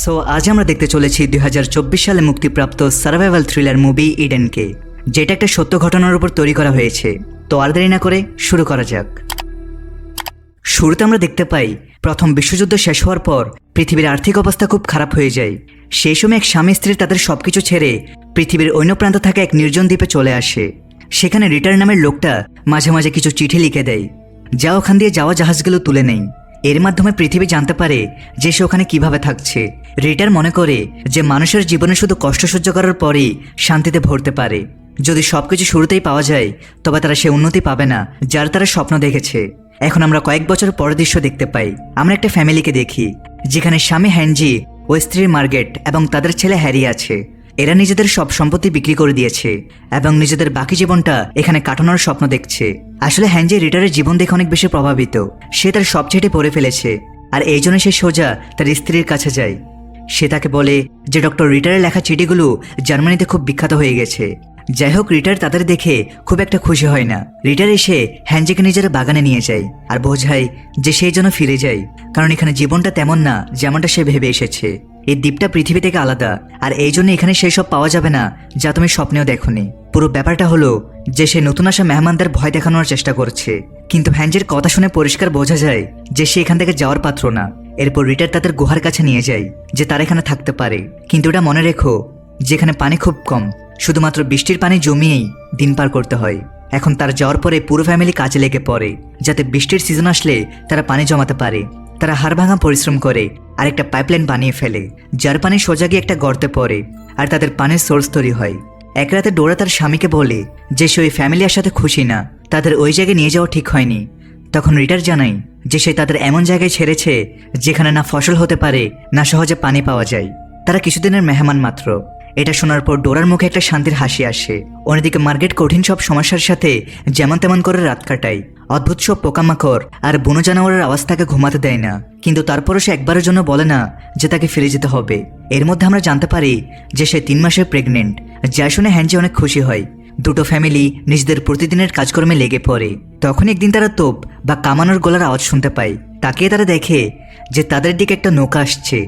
So আজ আমরা দেখতে চলেছি 2024 সালে মুক্তিপ্রাপ্ত সার্ভাইভাল থ্রিলার মুভি ইডেনকে, যেটা একটা সত্য ঘটনার উপর তৈরি করা হয়েছে। তো আর দেরি না করে শুরু করা যাক। শুরুতে আমরা দেখতে পাই প্রথম বিশ্বযুদ্ধ শেষ হওয়ার পর পৃথিবীর আর্থিক অবস্থা খুব খারাপ হয়ে যায়। সেই সময় এক স্বামী স্ত্রী তাদের সবকিছু ছেড়ে পৃথিবীর অন্য প্রান্ত থাকা এক নির্জন দ্বীপে চলে আসে। সেখানে রিটার নামের লোকটা মাঝে মাঝে কিছু চিঠি লিখে দেয়, যা ওখান দিয়ে যাওয়া জাহাজগুলো তুলে নেয়। এর মাধ্যমে পৃথিবী জানতে পারে যে সে ওখানে কিভাবে থাকছে। রিটার মনে করে যে মানুষের জীবনে শুধু কষ্ট সহ্য করার পরেই শান্তিতে ভরতে পারে। যদি সবকিছু শুরুতেই পাওয়া যায় তবে তারা সে উন্নতি পাবে না যার তারা স্বপ্ন দেখেছে। এখন আমরা কয়েক বছর পরের দৃশ্য দেখতে পাই। আমরা একটা ফ্যামিলিকে দেখি যেখানে স্বামী হ্যানজি ও স্ত্রী মার্গেট এবং তাদের ছেলে হ্যারি আছে। এরা নিজেদের সব সম্পত্তি বিক্রি করে দিয়েছে এবং নিজেদের বাকি জীবনটা এখানে কাটানোর স্বপ্ন দেখছে। আসলে হ্যানজি রিটারের জীবন দেখে অনেক বেশি প্রভাবিত। সে তার সব ছেটে পড়ে ফেলেছে, আর এই জন্য সে সোজা তার স্ত্রীর কাছে যায়। সে তাকে বলে যে ডক্টর রিটারের লেখা চিঠিগুলো জার্মানিতে খুব বিখ্যাত হয়ে গেছে। যাই হোক, রিটার তাদের দেখে খুব একটা খুশি হয় না। রিটার এসে হ্যানজিকে নিজের বাগানে নিয়ে যায় আর বোঝায় যে সেই জন্য ফিরে যায়, কারণ এখানে জীবনটা তেমন না যেমনটা সে ভেবে এসেছে। এই দ্বীপটা পৃথিবী থেকে আলাদা, আর এই জন্য এখানে সেই সব পাওয়া যাবে না যা তুমি স্বপ্নেও দেখোনি। পুরো ব্যাপারটা হলো যে সে নতুন আসা মেহমানদের ভয় দেখানোর চেষ্টা করছে, কিন্তু হ্যানজির কথা শুনে পরিষ্কার বোঝা যায় যে সে এখান থেকে যাওয়ার পাত্র না। এরপর রিটার তাদের গুহার কাছে নিয়ে যায় যে তারা এখানে থাকতে পারে, কিন্তু এটা মনে রেখো যেখানে পানি খুব কম, শুধুমাত্র বৃষ্টির পানি জমিয়েই দিন পার করতে হয়। এখন তার যাওয়ার পরে পুরো ফ্যামিলি কাজে লেগে পড়ে যাতে বৃষ্টির সিজন আসলে তারা পানি জমাতে পারে। তারা হাড়ভাঙা পরিশ্রম করে আর একটা পাইপলাইন বানিয়ে ফেলে, যার পানি সোজা গিয়ে একটা গর্তে পড়ে আর তাদের পানির সোর্স তৈরি হয়। এক রাতে ডোরা তার স্বামীকে বলে যে সে ওই ফ্যামিলির সাথে খুশি না, তাদের ওই জায়গায় নিয়ে যাওয়া ঠিক হয়নি। তখন রিটার জানায় যে সে তাদের এমন জায়গায় ছেড়েছে যেখানে না ফসল হতে পারে না সহজে পানি পাওয়া যায়। তারা কিছুদিনের মেহমান মাত্র। এটা শোনার পর ডোরার মুখে একটা শান্তির হাসি আসে। অন্যদিকে মার্গেট কঠিন সব সমস্যার সাথে যেমন তেমন করে রাত কাটায়। অদ্ভুত সব পোকামাকড় আর বন্য জানোয়ারের আওয়াজ তাকে ঘুমাতে দেয় না, কিন্তু তারপরও সে একবারের জন্য বলে না যে তাকে ফিরে যেতে হবে। এর মধ্যে আমরা জানতে পারি যে সে 3 মাসের প্রেগনেন্ট, যা শুনে হ্যানজি অনেক খুশি হয়। দুটো ফ্যামিলি নিজেদের প্রতিদিনের কাজকর্মে লেগে পড়ে। তখন একদিন তারা তোপ বা কামানোর গলার আওয়াজ শুনতে পায়। তাকিয়ে তারা দেখে যে তাদের দিকে একটা নৌকা আসছে,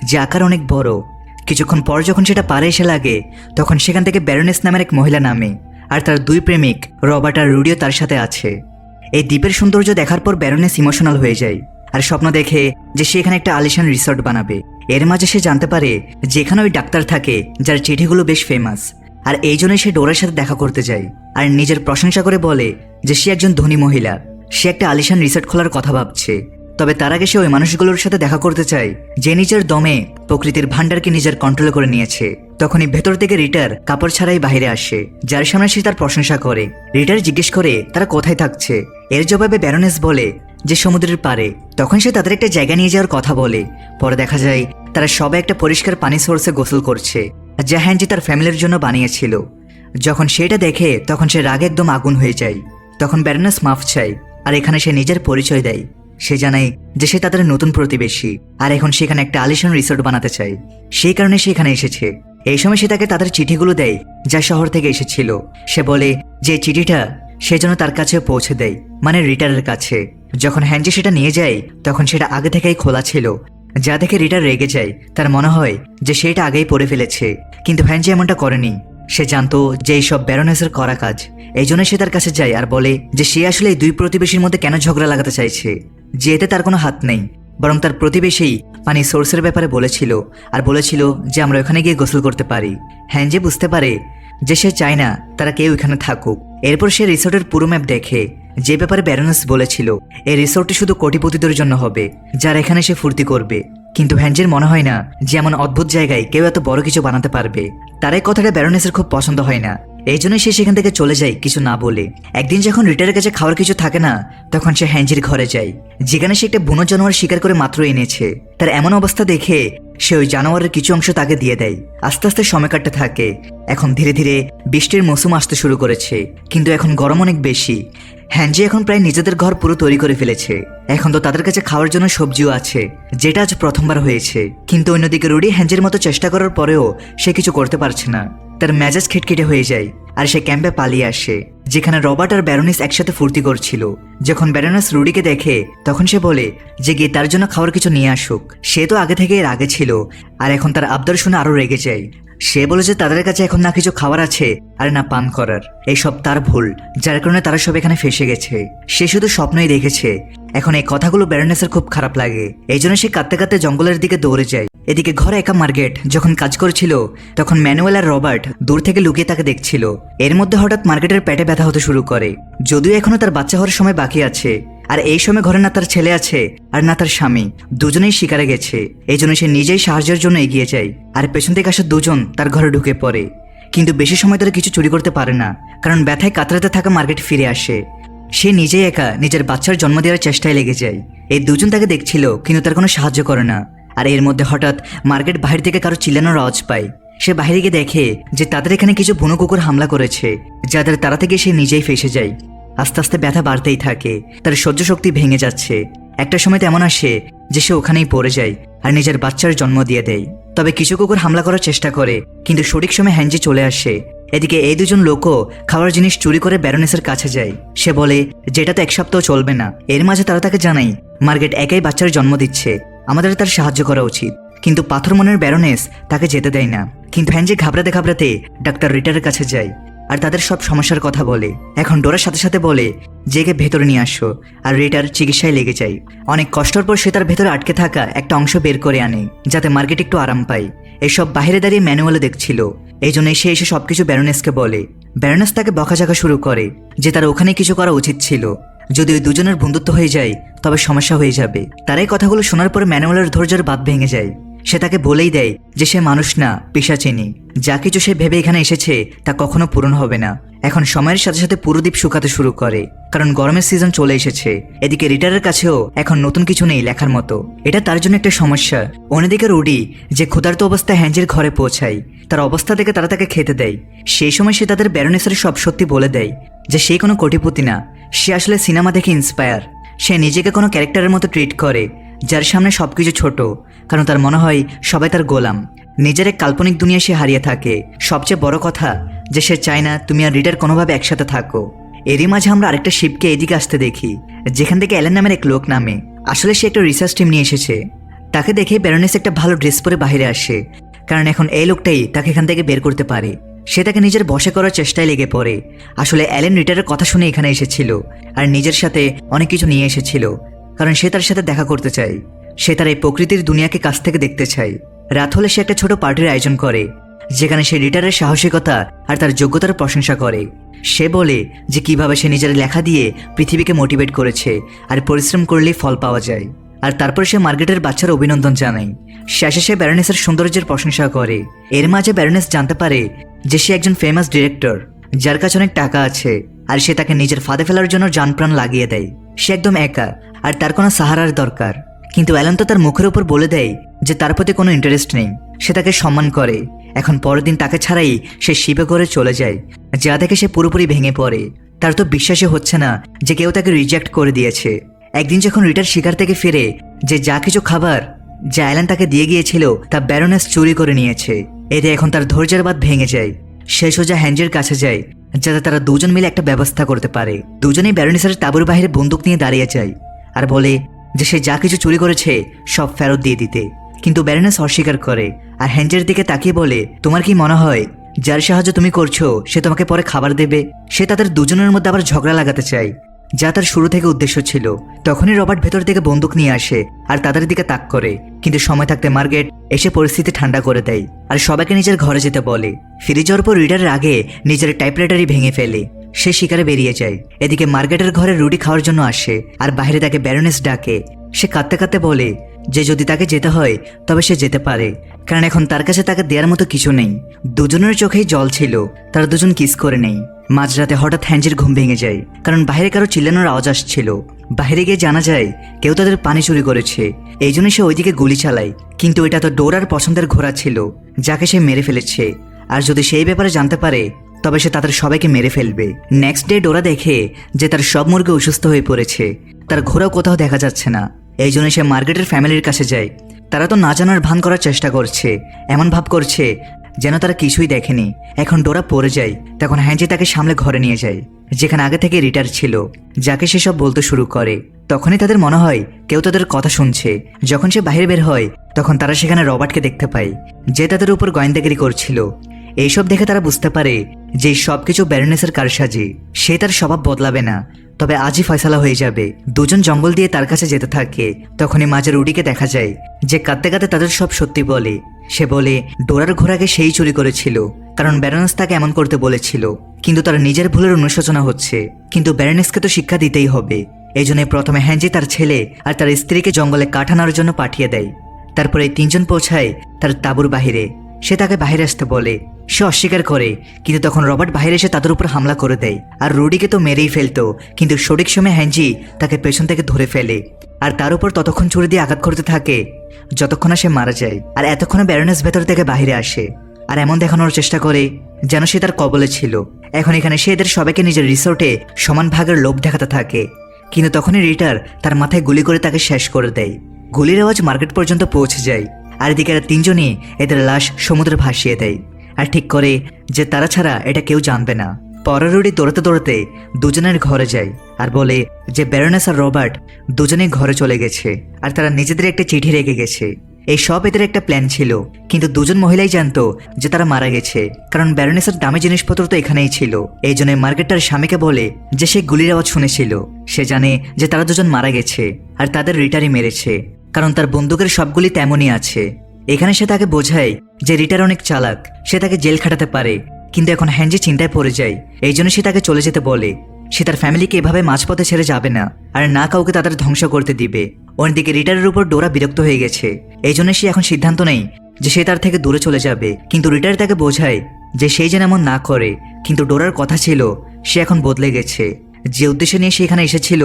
যে আকার অনেক বড়। কিছুক্ষণ পর যখন সেটা পারে এসে লাগে তখন সেখান থেকে ব্যারনেস নামের এক মহিলা নামে, আর তার 2 প্রেমিক রবার্ট আর রুডিও তার সাথে আছে। এই দ্বীপের সৌন্দর্য দেখার পর ব্যারনেস ইমোশনাল হয়ে যায় আর স্বপ্ন দেখে যে সে এখানে একটা আলিশান রিসর্ট বানাবে। এর মাঝে সে জানতে পারে যে এখানে ওই ডাক্তার থাকে যার চিঠিগুলো বেশ ফেমাস, আর এই জন্যই সে ডোরার সাথে দেখা করতে যায় আর নিজের প্রশংসা করে বলে যে সে একজন ধনী মহিলা, সে একটা আলিশান রিসর্ট খোলার কথা ভাবছে। তবে তার আগে সে ওই মানুষগুলোর সাথে দেখা করতে চায় যে নিজের দমে প্রকৃতির ভান্ডারকে নিজের কন্ট্রোল করে নিয়েছে। তখনই ভেতর থেকে রিটার কাপড় ছাড়াই বাইরে আসে, যার সামনে সে তার প্রশংসা করে। রিটার জিজ্ঞেস করে তারা কোথায় থাকছে। এর জবাবে ব্যারনেস বলে যে সমুদ্রের পাড়ে। তখন সে তাদের একটা জায়গা নিয়ে যাওয়ার কথা বলে। পরে দেখা যায় তারা সবাই একটা পরিষ্কার পানি সোর্সে গোসল করছে, যা হ্যানজি তার ফ্যামিলির জন্য বানিয়েছিল। যখন সেটা দেখে তখন সে রাগে একদম আগুন হয়ে যায়। তখন ব্যারনেস মাফ চায় আর এখানে সে নিজের পরিচয় দেয়। সে জানায় যে সে তাদের নতুন প্রতিবেশী আর এখন সেখানে একটা আলিশান রিসোর্ট বানাতে চায়, সেই কারণে সে এখানে এসেছে। এই সময় সে তাকে তাদের চিঠিগুলো দেয় যা শহর থেকে এসেছিল। সে বলে যে চিঠিটা সে যেন তার কাছে পৌঁছে দেয়, মানে রিটারের কাছে। যখন হ্যানজি সেটা নিয়ে যায় তখন সেটা আগে থেকেই খোলা ছিল, যা দেখে রিটার রেগে যায়। তার মনে হয় যে সেটা আগেই পড়ে ফেলেছে, কিন্তু হ্যানজি এমনটা করেনি। সে জানতো যে এইসব ব্যারনেসের করা কাজ, এই জন্য সে তার কাছে যায় আর বলে যে সে আসলে এই 2 প্রতিবেশীর মধ্যে কেন ঝগড়া লাগাতে চাইছে, যে এতে তার কোনো হাত নেই, বরং তার প্রতিবেশী পানি সোর্সের ব্যাপারে বলেছিল আর বলেছিল যে আমরা ওখানে গিয়ে গোসল করতে পারি। হ্যানজি বুঝতে পারে যে সে চায় না তারা কেউ এখানে থাকুক। এরপর সে রিসোর্টের পুরো ম্যাপ দেখে, যে ব্যাপারে ব্যারনেস বলেছিল এই রিসোর্টটি শুধু কোটিপতিদের জন্য হবে যারা এখানে সে ফুর্তি করবে। কিন্তু হ্যানজির মনে হয় না যে এমন অদ্ভুত জায়গায় কেউ এত বড় কিছু বানাতে পারবে। তার এই কথাটা ব্যারনেসের খুব পছন্দ হয় না, এই জন্যই সে সেখান থেকে চলে যায় কিছু না বলে। একদিন যখন রিটারের কাছে খাওয়ার কিছু থাকে না তখন সে হ্যানজির ঘরে যায়, যেখানে সে একটা বুনো জানোয়ার শিকার করে মাত্র এনেছে। তার এমন অবস্থা দেখে সে ওই জানোয়ারের কিছু অংশ তাকে দিয়ে দেয়। আস্তে আস্তে সময় কাটতে থাকে। এখন ধীরে ধীরে বৃষ্টির মৌসুম আসতে শুরু করেছে, কিন্তু এখন গরম অনেক বেশি। হ্যানজি এখন প্রায় নিজেদের ঘর পুরো তৈরি করে ফেলেছে। এখন তো তাদের কাছে খাওয়ার জন্য সবজিও আছে, যেটা আজ প্রথমবার হয়েছে। কিন্তু অন্যদিকে রুডি হ্যানজির মতো চেষ্টা করার পরেও সে কিছু করতে পারছে না। তার মেজাজ খিটখিটে হয়ে যায় আর সে ক্যাম্পে পালিয়ে আসে, যেখানে রবার্ট আর ব্যারোনিস একসাথে ফুর্তি করছিল। যখন ব্যারোনিস রুডিকে দেখে তখন সে বলে যে গিয়ে তার জন্য খাওয়ার কিছু নিয়ে আসুক। সে তো আগে থেকে রাগে ছিল আর এখন তার আবদার শুনে আরো রেগে যায়। সে বলে যে তাদের কাছে এখন না কিছু খাবার আছে আর না পান করার। এইসব তার ভুল, যার কারণে তারা সব এখানে ফেসে গেছে। সে শুধু স্বপ্নই দেখেছে। এখন এই কথাগুলো ব্যারোনেসের খুব খারাপ লাগে, এই জন্য সে কাঁদতে কাঁদতে জঙ্গলের দিকে দৌড়ে যায়। এদিকে ঘরে একা মার্গেট যখন কাজ করছিল তখন ম্যানুয়েল আর রবার্ট দূর থেকে লুকিয়ে তাকে দেখছিল। এর মধ্যে হঠাৎ মার্গেটের পেটে ব্যথা হতে শুরু করে, যদিও এখনো তার বাচ্চা হওয়ার সময় বাকি আছে। আর এই সময় ঘরে না তার ছেলে আছে আর না তার স্বামী, দুজনেই শিকারে গেছে। এই জন্য সে নিজেই সাহায্যের জন্য এগিয়ে যায় আর পেছন থেকে আসা দুজন তার ঘরে ঢুকে পড়ে। কিন্তু বেশি সময় ধরে কিছু চুরি করতে পারে না, কারণ ব্যথায় কাতরাতে থাকা মার্গেট ফিরে আসে। সে নিজেই একা নিজের বাচ্চার জন্ম দেওয়ার চেষ্টায় লেগে যায়। এই দুজন তাকে দেখছিল কিন্তু তার কোনো সাহায্য করে না। আর এর মধ্যে হঠাৎ মার্গেট বাহির থেকে কারো চিল্লানোর আওয়াজ পায়। সে বাইরে গিয়ে দেখে যে তাদের এখানে কিছু বুনো কুকুর হামলা করেছে, যাদের তাড়া থেকে সে নিজেই ফেসে যায়। আস্তে আস্তে ব্যথা বাড়তেই থাকে, তার সহ্য শক্তি ভেঙে যাচ্ছে। একটা সময় তেমন আসে যে সে ওখানেই পড়ে যায় আর নিজের বাচ্চার জন্ম দিয়ে দেয়। তবে কিছু কুকুর হামলা করার চেষ্টা করে, কিন্তু সঠিক সময় হ্যাঞ্জি চলে আসে। এদিকে এই দুজন লোকও খাওয়ার জিনিস চুরি করে ব্যারোনেসের কাছে যায়। সে বলে যেটা তো এক সপ্তাহ চলবে না। এর মাঝে তারা তাকে জানাই মার্গেট একাই বাচ্চার জন্ম দিচ্ছে, আমাদের তার সাহায্য করা উচিত। কিন্তু পাথর মনের ব্যারোনেস তাকে যেতে দেয় না। কিন্তু হ্যাঞ্জি ঘাবড়াতে ঘাবড়াতে ডাক্তার রিটারের কাছে যায় আর তাদের সব সমস্যার কথা বলে। এখন ডোরার সাথে সাথে বলে জেগে ভেতরে নিয়ে আসো, আর রিটার চিকিৎসায় লেগে যায়। অনেক কষ্টের পর সে তার ভেতরে আটকে থাকা একটা অংশ বের করে আনে, যাতে মার্গেট একটু আরাম পায়। এসব বাইরে দাঁড়িয়ে ম্যানুয়ালে দেখছিল, এই জন্য সে এসে সবকিছু ব্যারোনেসকে বলে। ব্যারোনেস তাকে বকাঝকা শুরু করে যে তার ওখানে কিছু করা উচিত ছিল। যদি ওই দুজনের বন্ধুত্ব হয়ে যায় তবে সমস্যা হয়ে যাবে। তার এই কথাগুলো শোনার পর ম্যানুয়ালের ধৈর্যের বাঁধ ভেঙে যায়। সে তাকে বলেই দেয় যে সে মানুষ না, পিশাচিনী। যা কিছু সে ভেবে এখানে এসেছে তা কখনো পূরণ হবে না। এখন সময়ের সাথে সাথে পুরো দ্বীপ শুকাতে শুরু করে, কারণ গরমের সিজন চলে এসেছে। এদিকে রিটারের কাছেও এখন নতুন কিছু নেই লেখার মতো, এটা তার জন্য একটা সমস্যা। অন্যদিকে রুডি যে ক্ষুধার্ত অবস্থায় হ্যাঞ্জের ঘরে পৌঁছায়, তার অবস্থা থেকে তারা তাকে খেতে দেয়। সেই সময় সে তাদের ব্যারোনেসের সব সত্যি বলে দেয় যে সে কোনো কোটিপতি না, সে আসলে সিনেমা দেখে ইন্সপায়ার। সে নিজেকে কোনো ক্যারেক্টারের মতো ট্রিট করে, যার সামনে সবকিছু ছোট, কারণ তার মনে হয় সবাই তার গোলাম। নিজের এক কাল্পনিক দুনিয়া সে হারিয়ে থাকে। সবচেয়ে বড় কথা যে সে চায় না তুমি আর রিডার কোনোভাবে একসাথে থাকো। এরই মাঝে আমরা আরেকটা শিপকে এদিকে আসতে দেখি, যেখান থেকে অ্যালেন নামের এক লোক নামে। আসলে সে একটা রিসার্চ টিম নিয়ে এসেছে। তাকে দেখে ব্যারোনেস একটা ভালো ড্রেস পরে বাইরে আসে, কারণ এখন এই লোকটাই তাকে এখান থেকে বের করতে পারে। সে তাকে নিজের বশে করার চেষ্টায় লেগে পড়ে। আসলে অ্যালেন রিটারের কথা শুনে এখানে এসেছিল আর নিজের সাথে অনেক কিছু নিয়ে এসেছিল, কারণ সে তার সাথে দেখা করতে চায়। সে তার এই প্রকৃতির দুনিয়াকে কাছ থেকে দেখতে চায়। রাত হলে সে একটা ছোট পার্টির আয়োজন করে, যেখানে সে রিটারের সাহসিকতা আর তার যোগ্যতার প্রশংসা করে। সে বলে যে কিভাবে সে নিজের লেখা দিয়ে পৃথিবীকে মোটিভেট করেছে আর পরিশ্রম করলেই ফল পাওয়া যায়। আর তারপর সে মার্গেটের বাচ্চার অভিনন্দন জানায়। শেষে সে ব্যারোনেসের সৌন্দর্যের প্রশংসা করে। এর মাঝে ব্যারোনেস জানতে পারে যে সে একজন ফেমাস ডিরেক্টর, যার কাছে অনেক টাকা আছে, আর সে তাকে নিজের ফাঁদে ফেলার জন্য জানপ্রাণ লাগিয়ে দেয়। সে একদম একা আর তার কোনো সাহারার দরকার। কিন্তু অ্যালেন তো তার মুখের উপর বলে দেয় যে তার প্রতি কোনো ইন্টারেস্ট নেই। সে তাকে সম্মান করে। এখন পরের দিন তাকে ছাড়াই সে শিবে করে চলে যায়, যা দেখে সে পুরোপুরি ভেঙে পড়ে। তার তো বিশ্বাসই হচ্ছে না যে কেউ তাকে রিজেক্ট করে দিয়েছে। একদিন যখন রিটার শিকার থেকে ফিরে, যে যা কিছু খাবার যা অ্যালেন তাকে দিয়ে গিয়েছিল তা ব্যারোনেস চুরি করে নিয়েছে। এতে এখন তার ধৈর্যের বাঁধ ভেঙে যায়। সে সোজা হ্যাঞ্জের কাছে যায়, যাতে তারা দুজন মিলে একটা ব্যবস্থা করতে পারে। দুজনেই ব্যারোনেসের তাঁবুর বাইরে বন্দুক নিয়ে দাঁড়িয়ে যায় আর বলে যে সে যা কিছু চুরি করেছে সব ফেরত দিয়ে দিতে। কিন্তু ব্যারোনেস অস্বীকার করে আর হ্যাঞ্জের দিকে তাকিয়ে বলে, তোমার কি মনে হয় যার সাহায্য তুমি করছো সে তোমাকে পরে খাবার দেবে? সে তাদের দুজনের মধ্যে আবার ঝগড়া লাগাতে চায়, যা তার শুরু থেকে উদ্দেশ্য ছিল। তখনই রবার্ট ভেতর থেকে বন্দুক নিয়ে আসে আর তাদের দিকে তাক করে, কিন্তু সময় থাকতে মার্গেট এসে পরিস্থিতি ঠান্ডা করে দেয় আর সবাইকে নিজের ঘরে যেতে বলে। ফিরে যাওয়ার পর রিডারের আগে নিজের টাইপরাইটারই ভেঙে ফেলে। সে শিকারে বেরিয়ে যায়। এদিকে মার্গেটের ঘরে রুডি খাওয়ার জন্য আসে আর বাইরে তাকে ব্যারোনেস ডাকে। সে কাঁদতে কাঁদতে বলে যে যদি তাকে যেতে হয় তবে সে যেতে পারে, কারণ এখন তার কাছে তাকে দেওয়ার মতো কিছু নেই। দুজনের চোখেই জল ছিল, তারা দুজন কিস করে নেই। মাঝরাতে হঠাৎ হ্যাঞ্জের ঘুম ভেঙে যায়, কারণ বাইরে কারো চিল্লানোর আওয়াজ আসছিল। বাইরে গিয়ে জানা যায় কেউ তাদের পানি চুরি করেছে। এই জন্য সে ওইদিকে গুলি চালায়, কিন্তু এটা তো ডোরার পছন্দের ঘোড়া ছিল, যাকে সে মেরে ফেলেছে। আর যদি সেই ব্যাপারে জানতে পারে তবে সে তাদের সবাইকে মেরে ফেলবে। নেক্সট ডে ডোরা দেখে যে তার সব মুরগি অসুস্থ হয়ে পড়েছে, তার ঘোড়াও কোথাও দেখা যাচ্ছে না। এই জন্য সে মার্গেটের ফ্যামিলির কাছে যায়। তারা তো না জানার ভান করার চেষ্টা করছে, এমন ভাব করছে যেন তারা কিছুই দেখেনি। এখন ডোরা পড়ে যায়, তখন হ্যাঞ্জি তাকে সামলে ঘরে নিয়ে যায়, যেখানে আগে থেকে রিটার ছিল, যাকে সে সব বলতে শুরু করে। তখনই তাদের মনে হয় কেউ তাদের কথা শুনছে। যখন সে বাইরে বের হয়, তখন তারা সেখানে রবার্টকে দেখতে পায়, যে তাদের উপর গোয়েন্দাগিরি করছিল। এইসব দেখে তারা বুঝতে পারে যে সবকিছু ব্যারনেসের কারসাজি। সে তার স্বভাব বদলাবে না, তবে আজই ফয়সালা হয়ে যাবে। দুজন জঙ্গল দিয়ে তার কাছে যেতে থাকে। তখনই মাঝে রুডিকে দেখা যায়, যে কাঁদতে কাঁদতে তাদের সব সত্যি বলে। সে বলে ডোরার ঘোড়াকে সেই চুরি করেছিল, কারণ ব্যারনেস তাকে এমন করতে বলেছিল। কিন্তু তার নিজের ভুলের অনুশোচনা হচ্ছে, কিন্তু ব্যারনেসকে তো শিক্ষা দিতেই হবে। এই জন্য প্রথমে হ্যাঞ্জি তার ছেলে আর তার স্ত্রীকে জঙ্গলে কাঠ আনার জন্য পাঠিয়ে দেয়। তারপরে এই তিনজন পৌঁছায় তার তাঁবুর বাহিরে। সে তাকে বাহিরে আসতে বলে, সে অস্বীকার করে, কিন্তু তখন রবার্ট বাইরে এসে তাদের উপর হামলা করে দেয়। আর রুডিকে তো মেরেই ফেলতো, কিন্তু সঠিক সময় হ্যাঞ্জি তাকে পেছন থেকে ধরে ফেলে, আর তার উপর ততক্ষণ ছুরি দিয়ে আঘাত করতে থাকে যতক্ষণ না সে মারা যায়। আর এতক্ষণে ব্যারনেস ভেতর থেকে বাহিরে আসে, আর এমন দেখানোর চেষ্টা করে যেন সে তার কবলে ছিল। এখন এখানে সে এদের সবাইকে নিজের রিসোর্টে সমান ভাগের লোভ দেখাতে থাকে, কিন্তু তখনই রিটার তার মাথায় গুলি করে তাকে শেষ করে দেয়। গুলির আওয়াজ মার্কেট পর্যন্ত পৌঁছে যায়, আর এদিকে এরা তিনজনই এদের লাশ সমুদ্রে ভাসিয়ে দেয়, আর ঠিক করে যে তারা ছাড়া এটা কেউ জানবে না। পরে রুডি দৌড়াতে দৌড়াতে দুজনের ঘরে যায়, আর বলে যে ব্যারনেস আর রবার্ট দুজনেই ঘরে চলে গেছে, আর তারা নিজেদের একটা চিঠি রেখে গেছে। এই সব এদের একটা প্ল্যান ছিল, কিন্তু দুজন মহিলাই জানতো যে তারা মারা গেছে, কারণ ব্যারনেসের দামি জিনিসপত্র তো এখানেই ছিল। এই জন্য মার্কেট তার স্বামীকে বলে যে সে গুলির আওয়াজ শুনেছিল। সে জানে যে তারা দুজন মারা গেছে, আর তাদের রিটারই মেরেছে, কারণ তার বন্দুকের সবগুলি তেমনই আছে। এখানে সে তাকে বোঝায় যে রিটার অনেক চালাক, সে তাকে জেল খাটাতে পারে। কিন্তু এখন হ্যাঞ্জি চিন্তায় পড়ে যায়, এই জন্য সে তাকে চলে যেতে বলে। সে তার ফ্যামিলিকে এভাবে মাঝপথে ছেড়ে যাবে না, আর না কাউকে তাদের ধ্বংস করতে দিবে। অন্যদিকে রিটারের উপর ডোরা বিরক্ত হয়ে গেছে, এই জন্য সে এখন সিদ্ধান্ত নেয় যে সে তার থেকে দূরে চলে যাবে। কিন্তু রিটার তাকে বোঝায় যে সেই যেন এমন না করে, কিন্তু ডোরার কথা ছিল সে এখন বদলে গেছে। যে উদ্দেশ্য নিয়ে সে এখানে এসেছিল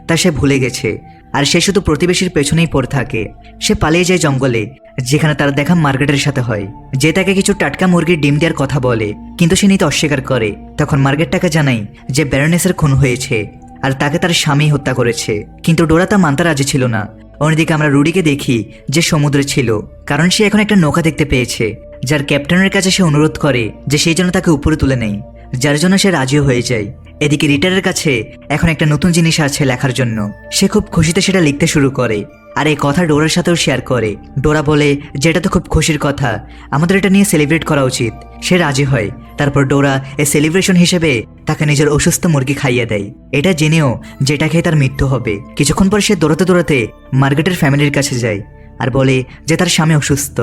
তা সে ভুলে গেছে, আর সে শুধু প্রতিবেশীর পেছনেই পড়ে থাকে। সে পালিয়ে যায় জঙ্গলে, যেখানে তার দেখা মার্কেটের সাথে হয়, যে তাকে কিছু টাটকা মুরগির ডিম দেওয়ার কথা বলে, কিন্তু সে নিতে অস্বীকার করে। তখন মার্কেট তাকে জানায় যে ব্যারনেসের খুন হয়েছে, আর তাকে তার স্বামী হত্যা করেছে, কিন্তু ডোরা তা মানতে রাজি ছিল না। অন্যদিকে আমরা রুডিকে দেখি যে সমুদ্রে ছিল, কারণ সে এখন একটা নৌকা দেখতে পেয়েছে, যার ক্যাপ্টেনের কাছে সে অনুরোধ করে যে সেই জন্য তাকে উপরে তুলে নেয়, যার জন্য সে রাজিও হয়ে যায়। এদিকে রিটারের কাছে এখন একটা নতুন জিনিস আছে লেখার জন্য। সে খুব খুশিতে সেটা লিখতে শুরু করে, আর এই কথা ডোরার সাথেও শেয়ার করে। ডোরা বলে যে এটা তো খুব খুশির কথা, আমাদের এটা নিয়ে সেলিব্রেট করা উচিত। সে রাজি হয়। তারপর ডোরা এই সেলিব্রেশন হিসেবে তাকে নিজের অসুস্থ মুরগি খাইয়ে দেয়, এটা জেনেও যেটা খেয়ে তার মৃত্যু হবে। কিছুক্ষণ পর সে দৌড়াতে দৌড়াতে মার্কেটের ফ্যামিলির কাছে যায়, আর বলে যে তার স্বামী অসুস্থ।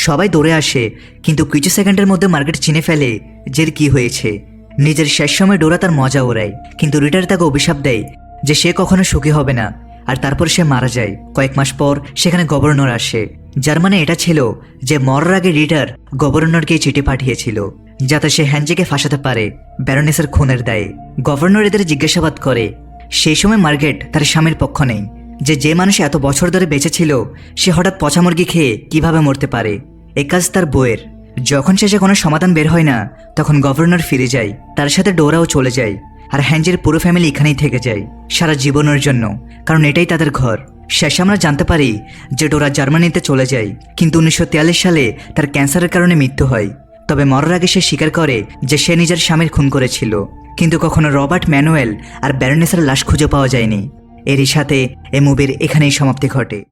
সবাই দৌড়ে আসে, কিন্তু কিছু সেকেন্ডের মধ্যে মার্কেট চিনে ফেলে যে কি হয়েছে। নিজের শেষ সময় ডোরা তার মজা ওড়ায়, কিন্তু রিটার তাকে অভিশাপ দেয় যে সে কখনো সুখী হবে না, আর তারপর সে মারা যায়। কয়েক মাস পর সেখানে গভর্নর আসে, যার মানে এটা ছিল যে মরার আগে রিটার গভর্নরকে চিঠি পাঠিয়েছিল, যাতে সে হ্যাঞ্জিকে ফাঁসাতে পারে ব্যারনেসের খুনের দায়ে। গভর্নর এদের জিজ্ঞাসাবাদ করে। সেই সময় মার্কেট তার স্বামীর পক্ষ নেই, যে মানুষ এত বছর ধরে বেঁচে ছিল সে হঠাৎ পচা মুরগি খেয়ে কিভাবে মরতে পারে। এ কাজ তার বউয়ের। যখন শেষে কোনো সমাধান বের হয় না, তখন গভর্নর ফিরে যায়, তার সাথে ডোরাও চলে যায়, আর হ্যাঞ্জির পুরো ফ্যামিলি এখানেই থেকে যায় সারা জীবনের জন্য, কারণ এটাই তাদের ঘর। শেষে আমরা জানতে পারি যে ডোরা জার্মানিতে চলে যায়, কিন্তু 1943 সালে তার ক্যান্সারের কারণে মৃত্যু হয়। তবে মরার আগে সে স্বীকার করে যে সে নিজের স্বামীর খুন করেছিল, কিন্তু কখনো রবার্ট ম্যানুয়েল আর ব্যারনেসের লাশ খুঁজে পাওয়া যায়নি। এরই সাথে এই মুভির এখানেই সমাপ্তি ঘটে।